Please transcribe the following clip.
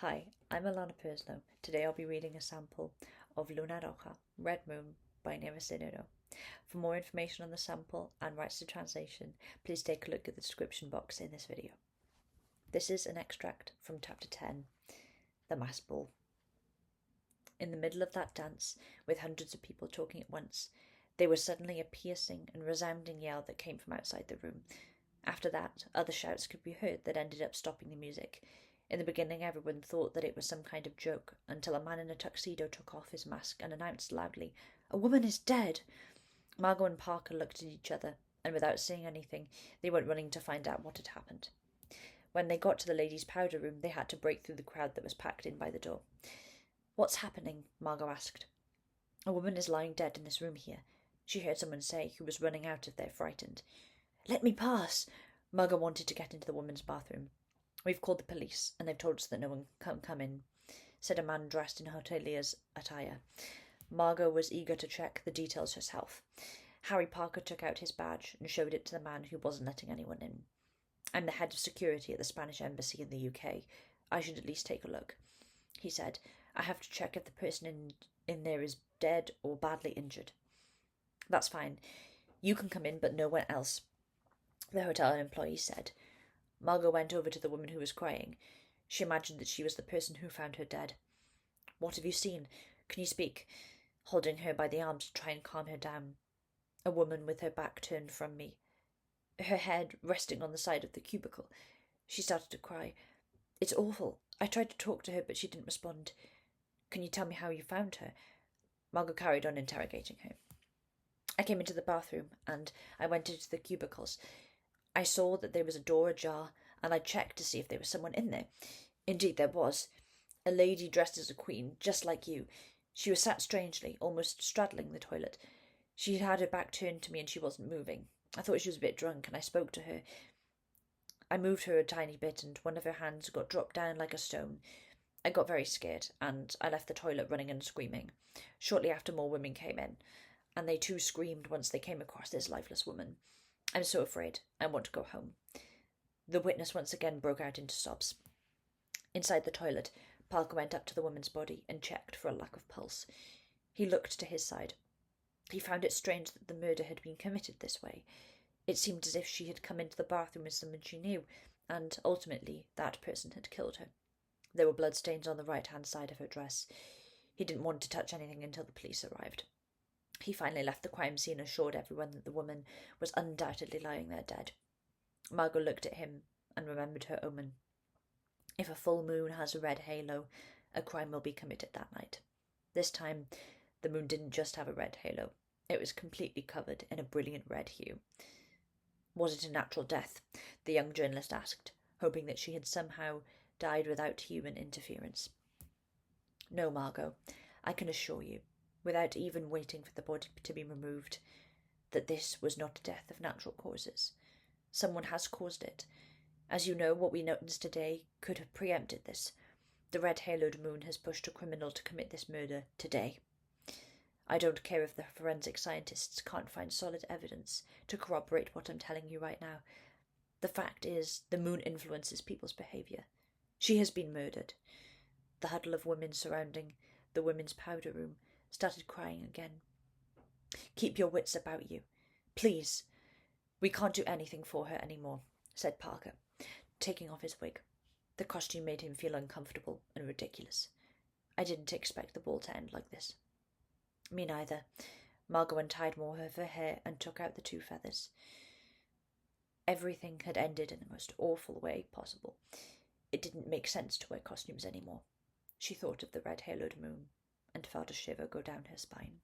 Hi, I'm Alannah Purslow. Today I'll be reading a sample of Luna Roja, Red Moon by Nieves Herrero. For more information on the sample and rights to translation, please take a look at the description box in this video. This is an extract from Chapter 10, The Mass Ball. In the middle of that dance, with hundreds of people talking at once, there was suddenly a piercing and resounding yell that came from outside the room. After that, other shouts could be heard that ended up stopping the music. In the beginning, everyone thought that it was some kind of joke, until a man in a tuxedo took off his mask and announced loudly, "A woman is dead!" Margot and Parker looked at each other, and without saying anything, they went running to find out what had happened. When they got to the ladies' powder room, they had to break through the crowd that was packed in by the door. "What's happening?" Margot asked. "A woman is lying dead in this room here," she heard someone say, who was running out of there frightened. "Let me pass!" Margot wanted to get into the woman's bathroom. "We've called the police, and they've told us that no one can come in," said a man dressed in hotelier's attire. Margot was eager to check the details herself. Harry Parker took out his badge and showed it to the man who wasn't letting anyone in. "I'm the head of security at the Spanish embassy in the UK. I should at least take a look," he said. "I have to check if the person in there is dead or badly injured." "That's fine. You can come in, but no one else," the hotel employee said. Margot went over to the woman who was crying. She imagined that she was the person who found her dead. "What have you seen? Can you speak?" Holding her by the arm to try and calm her down. A woman with her back turned from me, her head resting on the side of the cubicle. She started to cry. "It's awful. I tried to talk to her, but she didn't respond. Can you tell me how you found her?" Margot carried on interrogating her. "I came into the bathroom, and I went into the cubicles. I saw that there was a door ajar, and I checked to see if there was someone in there. Indeed there was. A lady dressed as a queen, just like you. She was sat strangely, almost straddling the toilet. She had her back turned to me and she wasn't moving. I thought she was a bit drunk, and I spoke to her. I moved her a tiny bit, and one of her hands got dropped down like a stone. I got very scared, and I left the toilet running and screaming. Shortly after, more women came in, and they too screamed once they came across this lifeless woman. I'm so afraid. I want to go home." The witness once again broke out into sobs. Inside the toilet, Parker went up to the woman's body and checked for a lack of pulse. He looked to his side. He found it strange that the murder had been committed this way. It seemed as if she had come into the bathroom with someone she knew, and ultimately that person had killed her. There were bloodstains on the right-hand side of her dress. He didn't want to touch anything until the police arrived. He finally left the crime scene and assured everyone that the woman was undoubtedly lying there dead. Margot looked at him and remembered her omen. If a full moon has a red halo, a crime will be committed that night. This time, the moon didn't just have a red halo. It was completely covered in a brilliant red hue. "Was it a natural death?" the young journalist asked, hoping that she had somehow died without human interference. "No, Margot, I can assure you, without even waiting for the body to be removed, that this was not a death of natural causes. Someone has caused it. As you know, what we noticed today could have preempted this. The red-haloed moon has pushed a criminal to commit this murder today. I don't care if the forensic scientists can't find solid evidence to corroborate what I'm telling you right now. The fact is, the moon influences people's behaviour. She has been murdered." The huddle of women surrounding the women's powder room started crying again. "Keep your wits about you. Please. We can't do anything for her anymore," said Parker, taking off his wig. The costume made him feel uncomfortable and ridiculous. "I didn't expect the ball to end like this." "Me neither." Margot untied more of her hair and took out the 2 feathers. Everything had ended in the most awful way possible. It didn't make sense to wear costumes anymore. She thought of the red-haloed moon and felt a shiver go down her spine.